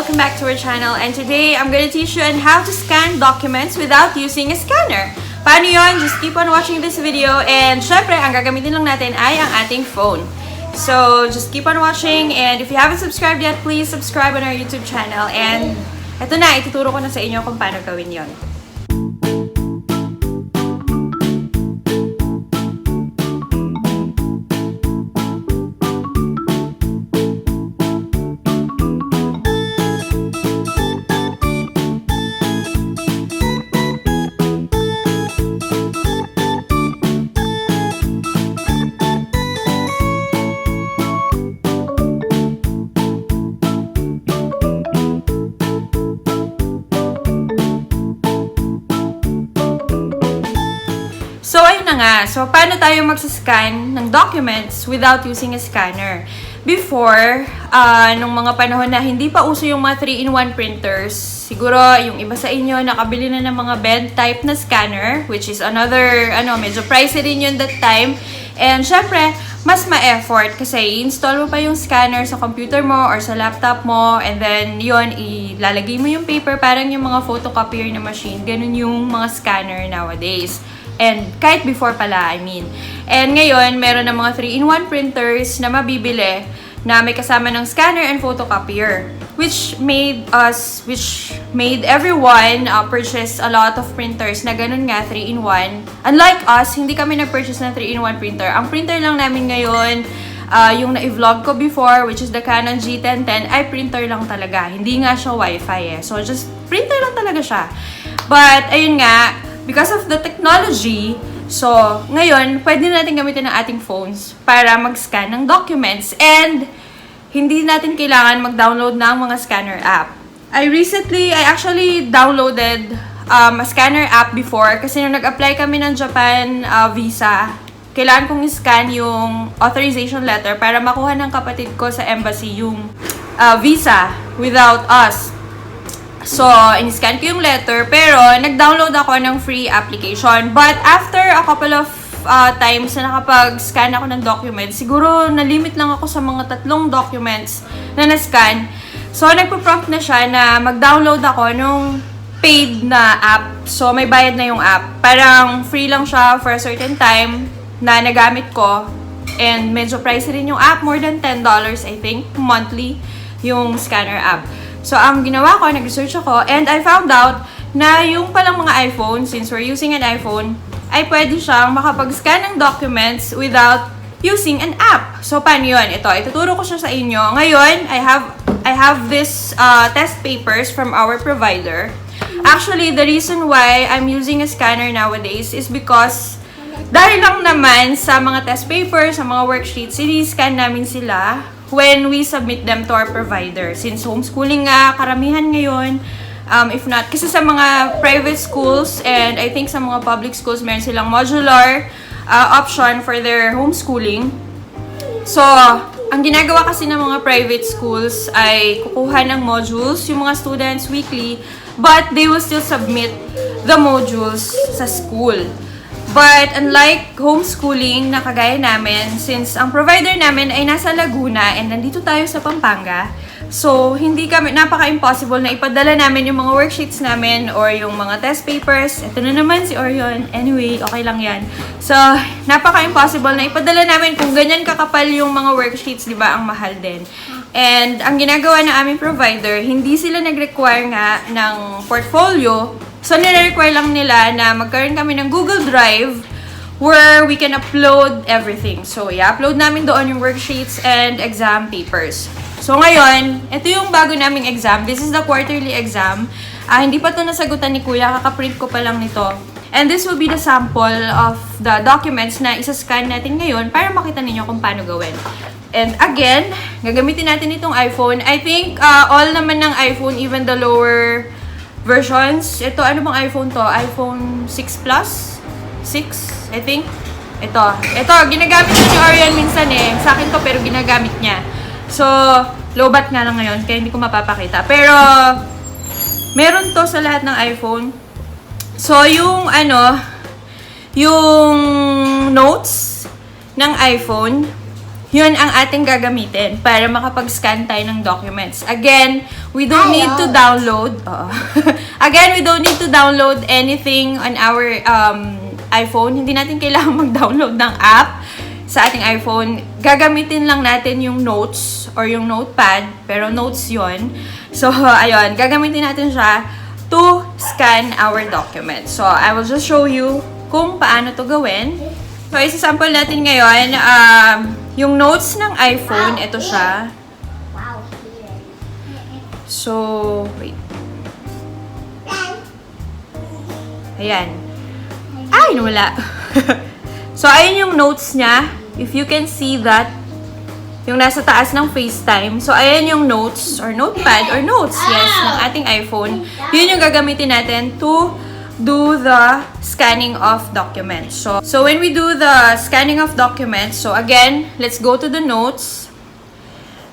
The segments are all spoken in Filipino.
welcome back to our channel, and today I'm going to teach you on how to scan documents without using a scanner. Paano yun? Just keep on watching this video, and syempre, ang gagamitin lang natin ay ang ating phone. So, just keep on watching, and if you haven't subscribed yet, please subscribe on our YouTube channel. And eto na, ituturo ko na sa inyo kung paano gawin yon. So, ayun na nga. So, paano tayo magsascan ng documents without using a scanner? Before, nung mga panahon na hindi pa uso yung mga 3-in-1 printers, siguro yung iba sa inyo nakabili na ng mga bed type na scanner, which is another, medyo pricey rin yun that time. And syempre, mas ma-effort kasi i-install mo pa yung scanner sa computer mo or sa laptop mo, and then yun, ilalagay mo yung paper, parang yung mga photocopier na machine. Ganun yung mga scanner nowadays. And kahit before pala, I mean. And ngayon, meron ng mga 3-in-1 printers na mabibili na may kasama ng scanner and photocopier, which made everyone purchase a lot of printers na ganun nga, 3-in-1. Unlike us, hindi kami nag-purchase ng 3-in-1 printer. Ang printer lang namin ngayon, yung na-vlog ko before, which is the Canon G1010, ay printer lang talaga. Hindi nga siya Wi-Fi eh. So, just printer lang talaga siya. But, ayun nga, because of the technology, so, ngayon, pwede natin gamitin ang ating phones para mag-scan ng documents, and hindi natin kailangan mag-download ng mga scanner app. I actually downloaded a scanner app before kasi nung nag-apply kami ng Japan visa, kailangan kong i-scan yung authorization letter para makuha ng kapatid ko sa embassy yung visa without us. So, in-scan ko yung letter, pero nag-download ako ng free application. But after a couple of times na nakapag-scan ako ng documents, siguro na-limit lang ako sa mga 3 documents na na-scan. So, nagpo-prompt na siya na mag-download ako nung paid na app. So, may bayad na yung app. Parang free lang siya for a certain time na nagamit ko. And medyo pricey rin yung app. More than $10, I think, monthly yung scanner app. So, ang ginawa ko, nag-research ako, and I found out na yung palang mga iPhone, since we're using an iPhone, ay pwede siyang makapag-scan ng documents without using an app. So, paano yun? Ito, ituturo ko siya sa inyo. Ngayon, I have this test papers from our provider. Actually, the reason why I'm using a scanner nowadays is because dahil lang naman sa mga test papers, sa mga worksheets, scan namin sila when we submit them to our provider. Since homeschooling nga, karamihan ngayon, if not, kasi sa mga private schools and I think sa mga public schools, meron silang modular option for their homeschooling. So, ang ginagawa kasi ng mga private schools ay kukuha ng modules, yung mga students weekly, but they will still submit the modules sa school. But unlike homeschooling na kagaya namin, since ang provider namin ay nasa Laguna and nandito tayo sa Pampanga, so hindi kami, napaka-impossible na ipadala namin yung mga worksheets namin or yung mga test papers. Ito na naman si Orion. Anyway, okay lang yan. So, napaka-impossible na ipadala namin kung ganyan kakapal yung mga worksheets, di ba? Ang mahal din. And ang ginagawa ng aming provider, hindi sila nag-require nga ng portfolio. So, nire-require lang nila na magkaroon kami ng Google Drive where we can upload everything. So, i-upload namin doon yung worksheets and exam papers. So, ngayon, ito yung bago naming exam. This is the quarterly exam. Hindi pa ito nasagutan ni Kuya. Kakaprint ko pa lang nito. And this will be the sample of the documents na isa-scan natin ngayon para makita ninyo kung paano gawin. And again, gagamitin natin itong iPhone. I think all naman ng iPhone, even the lower versions. Ito, ano bang iPhone to? iPhone 6 Plus? 6, I think. Ito, ginagamit na ni Orion minsan eh. Sa akin to, pero ginagamit niya. So, lowbat nga lang ngayon, kaya hindi ko mapapakita. Pero, meron to sa lahat ng iPhone. So, yung notes ng iPhone, yun ang ating gagamitin para makapag-scan tayo ng documents. Again, we don't need to download. Again, we don't need to download anything on our iPhone. Hindi natin kailangan mag-download ng app sa ating iPhone. Gagamitin lang natin yung notes or yung notepad, pero notes yun. So, ayun, gagamitin natin siya to scan our documents. So, I will just show you kung paano to gawin. So, isa-sample natin ngayon, yung notes ng iPhone, ito siya. So, wait. Ayan. Ay, nawala. So, ayun yung notes niya. If you can see that, yung nasa taas ng FaceTime. So, ayan yung notes or notepad or notes, yes, ng ating iPhone. Yun yung gagamitin natin to do the scanning of documents. So when we do the scanning of documents, so again, let's go to the notes.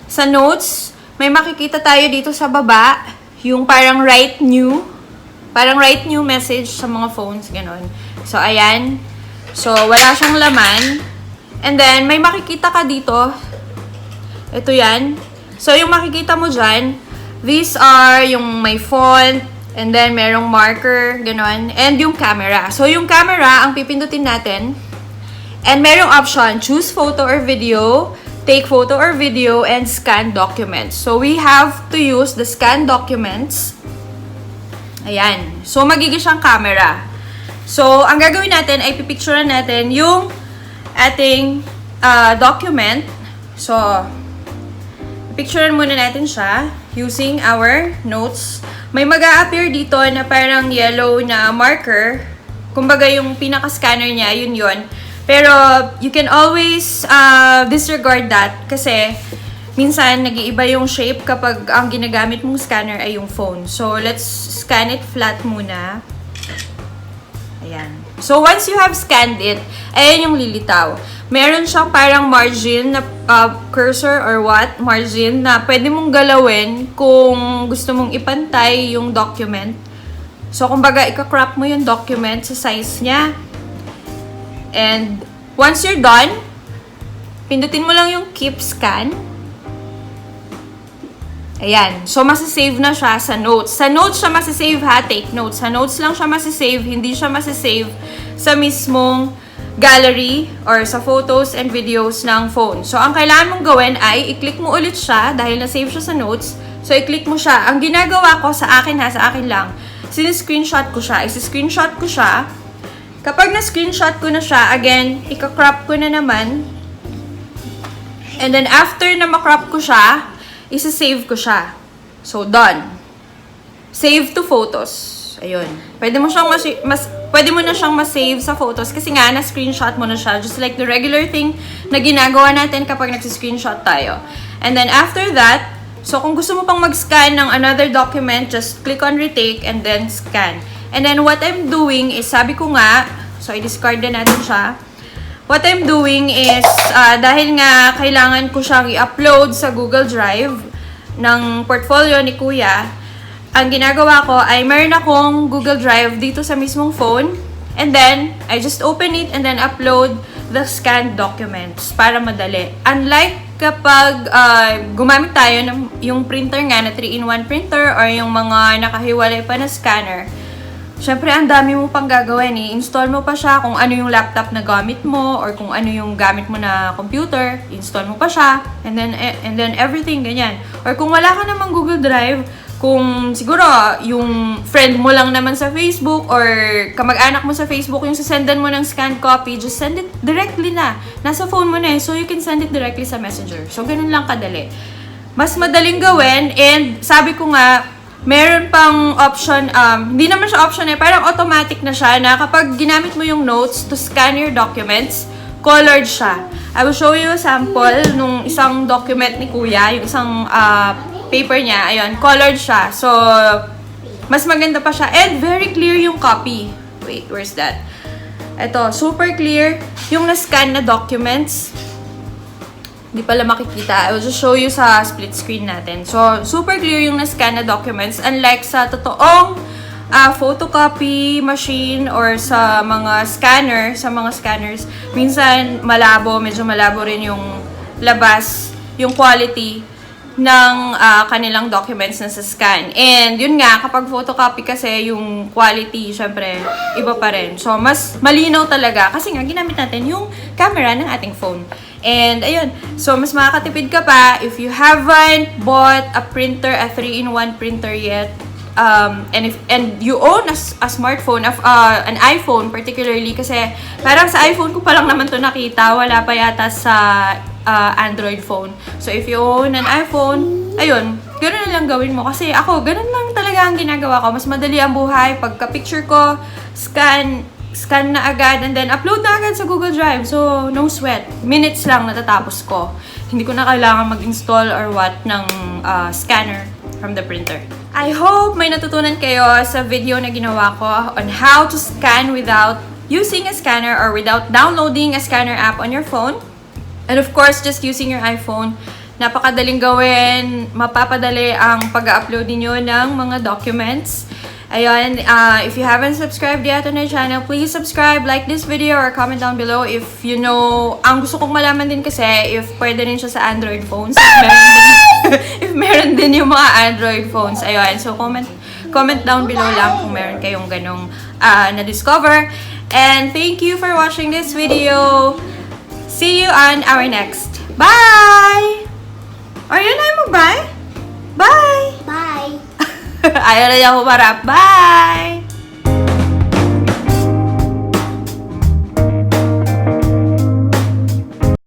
Sa notes, may makikita tayo dito sa baba, yung parang write new message sa mga phones, ganon. So, ayan. So, wala siyang laman. And then, may makikita ka dito. Ito yan. So, yung makikita mo dyan, these are yung may font, and then merong marker, ganon, and yung camera. So, yung camera, ang pipindutin natin, and merong option, choose photo or video, take photo or video, and scan documents. So, we have to use the scan documents. Ayan. So, magiging siyang camera. So, ang gagawin natin ay pipicturean natin yung ating document. So, picturean muna natin siya using our notes. May mag-a-appear dito na parang yellow na marker. Kumbaga yung pinaka-scanner niya, yun. Pero you can always disregard that kasi minsan nag-iiba yung shape kapag ang ginagamit mong scanner ay yung phone. So let's scan it flat muna. Ayan. So once you have scanned it, ayan yung lilitaw. Meron siyang parang margin na cursor or margin na pwede mong galawin kung gusto mong ipantay yung document. So, kumbaga, ika-crop mo yung document sa size niya. And once you're done, pindutin mo lang yung keep scan. Ayan. So, masasave na siya sa notes. Sa notes siya masasave ha. Take notes. Sa notes lang siya masasave. Hindi siya masasave sa mismong gallery or sa photos and videos ng phone. So, ang kailangan mong gawin ay i-click mo ulit siya dahil na-save siya sa notes. So, i-click mo siya. Ang ginagawa ko sa akin lang, siniscreenshot ko siya. Isi-screenshot ko siya. Kapag na-screenshot ko na siya, again, ika-crop ko na naman. And then, after na ma-crop ko siya, isa-save ko siya. So, done. Save to photos. Ayun. Pwede mo na siyang ma-save sa photos kasi nga, na-screenshot mo na siya. Just like the regular thing na ginagawa natin kapag nagsi-screenshot tayo. And then, after that, so kung gusto mo pang mag-scan ng another document, just click on retake and then scan. And then, what I'm doing is, sabi ko nga, so i-discard na natin siya. What I'm doing is, dahil nga kailangan ko siyang i-upload sa Google Drive ng portfolio ni Kuya, ang ginagawa ko ay meron akong Google Drive dito sa mismong phone. And then, I just open it and then upload the scanned documents para madali. Unlike kapag gumamit tayo ng yung printer nga na 3-in-1 printer or yung mga nakahiwalay pa na scanner, syempre, ang dami mo pang gagawin eh. Install mo pa siya kung ano yung laptop na gamit mo or kung ano yung gamit mo na computer, install mo pa siya, and then everything, ganyan. Or kung wala ka namang Google Drive, kung siguro yung friend mo lang naman sa Facebook or kamag-anak mo sa Facebook yung sasendan mo ng scanned copy, just send it directly na. Nasa phone mo na eh, so you can send it directly sa Messenger. So, ganun lang kadali. Mas madaling gawin, and sabi ko nga, meron pang option, hindi naman siya option eh, parang automatic na siya na kapag ginamit mo yung notes to scan your documents, colored siya. I will show you a sample nung isang document ni Kuya, yung isang paper niya, ayun, colored siya. So, mas maganda pa siya. And very clear yung copy. Wait, where's that? Ito, super clear yung na-scan na documents. Hindi pala makikita. I will just show you sa split screen natin. So, super clear yung na-scan na documents. Unlike sa totoong photocopy machine or sa mga scanners, minsan malabo, medyo malabo rin yung labas yung quality ng kanilang documents na sa scan. And yun nga, kapag photocopy kasi yung quality, syempre, iba pa rin. So, mas malinaw talaga kasi nga ginamit natin yung camera ng ating phone. And ayun, so mas makakatipid ka pa if you haven't bought a printer, a 3-in-1 printer yet. And you own a smartphone, an iPhone particularly, kasi parang sa iPhone ko pa lang naman to nakita, wala pa yata sa Android phone. So if you own an iPhone, ayun, ganoon na lang gawin mo. Kasi ako, ganun lang talaga ang ginagawa ko. Mas madali ang buhay. Pagka-picture ko, scan na agad, and then upload na agad sa Google Drive. So, no sweat. Minutes lang natatapos ko. Hindi ko na kailangan mag-install or what ng scanner from the printer. I hope may natutunan kayo sa video na ginawa ko on how to scan without using a scanner or without downloading a scanner app on your phone. And of course, just using your iPhone. Napakadaling gawin, mapapadali ang pag-upload niyo ng mga documents. Ayun, if you haven't subscribed yet on our channel, please subscribe, like this video, or comment down below if you know. Ang gusto kong malaman din kasi if pwede rin siya sa Android phones. If meron din yung mga Android phones. Ayun, so comment down below lang kung meron kayong ganong na-discover. And thank you for watching this video. See you on our next. Bye! Are you na mag-bye? Bye! Bye. Ayaw na niya humarap. Bye!